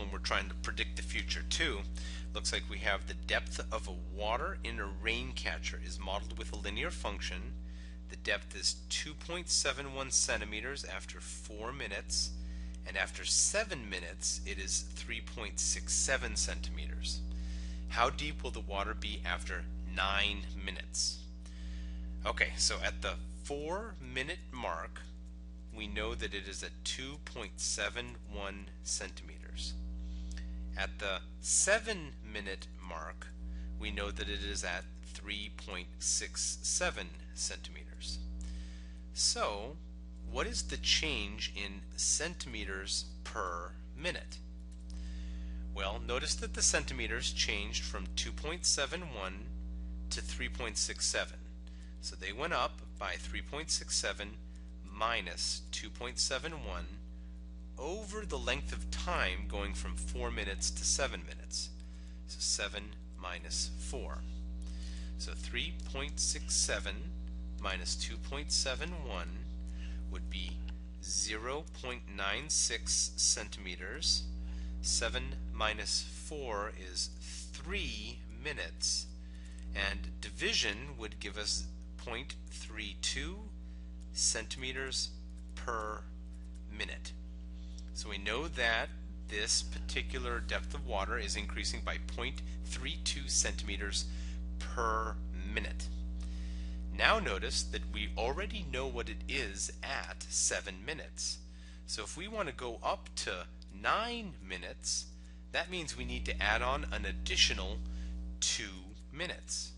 problem we're trying to predict the future too. Looks like we have the depth of water in a rain catcher is modeled with a linear function. The depth is 2.71 centimeters after 4 minutes, and after 7 minutes it is 3.67 centimeters. How deep will the water be after 9 minutes? Okay, so at the 4-minute mark, we know that it is at 2.71 centimeters. At the 7-minute mark, we know that it is at 3.67 centimeters. So, what is the change in centimeters per minute? Well, notice that the centimeters changed from 2.71 to 3.67. So they went up by 3.67 minus 2.71 over the length of time going from 4 minutes to 7 minutes. So 7 minus 4. So 3.67 minus 2.71 would be 0.96 centimeters. 7 minus 4 is 3 minutes. And division would give us 0.32 centimeters per minute. So we know that this particular depth of water is increasing by 0.32 centimeters per minute. Now notice that we already know what it is at 7 minutes. So if we want to go up to 9 minutes, that means we need to add on an additional 2 minutes.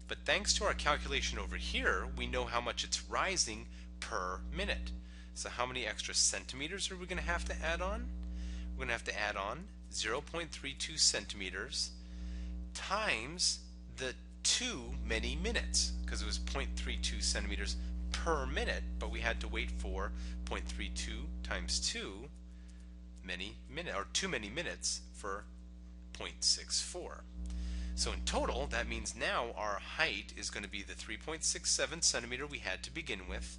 But thanks to our calculation over here, we know how much it's rising per minute. So how many extra centimeters are we going to have to add on? We're going to have to add on 0.32 centimeters times the too many minutes, because it was 0.32 centimeters per minute, but we had to wait for 0.32 times too many minutes for 0.64. So in total, that means now our height is going to be the 3.67 centimeter we had to begin with,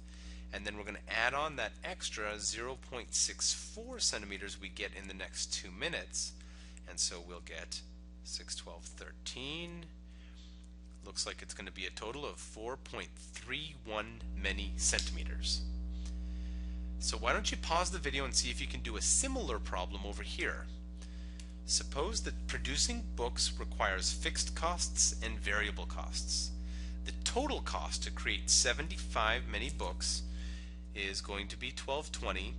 and then we're going to add on that extra 0.64 centimeters we get in the next 2 minutes, and so we'll get 6, 12, 13. Looks like it's going to be a total of 4.31 many centimeters. So why don't you pause the video and see if you can do a similar problem over here. Suppose that producing books requires fixed costs and variable costs. The total cost to create 75 many books is going to be $12.20,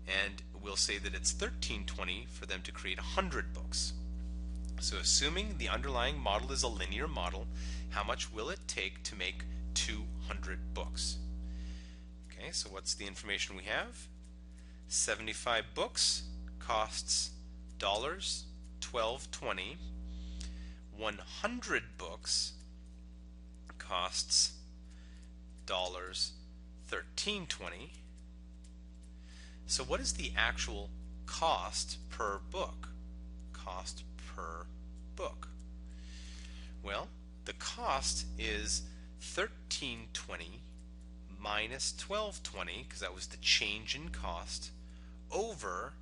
and we'll say that it's $13.20 for them to create 100 books. So assuming the underlying model is a linear model, how much will it take to make 200 books? Okay, so what's the information we have? 75 books costs $12.20. 100 books costs $13.20. So what is the actual cost per book? Cost per book. Well, the cost is $13.20 minus $12.20, because that was the change in cost, over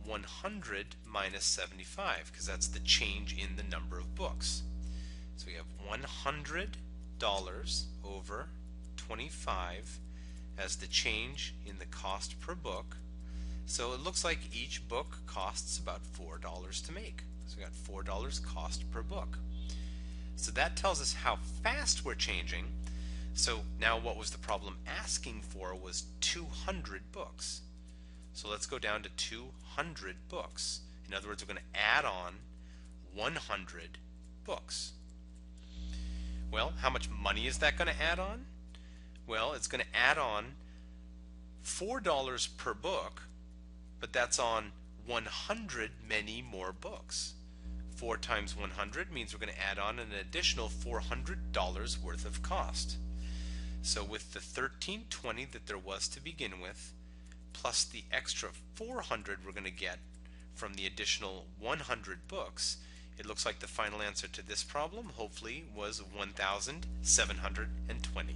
100 minus 75, because that's the change in the number of books. So we have $100 over 25 as the change in the cost per book. So it looks like each book costs about $4 to make. So we got $4 cost per book. So that tells us how fast we're changing. So now what was the problem asking for was 200 books. So let's go down to 200 books. In other words, we're going to add on 100 books. Well, how much money is that going to add on? Well, it's going to add on $4 per book, but that's on 100 many more books. 4 times 100 means we're going to add on an additional $400 worth of cost. So with the $13.20 that there was to begin with, plus the extra 400 we're going to get from the additional 100 books, it looks like the final answer to this problem hopefully was 1,720.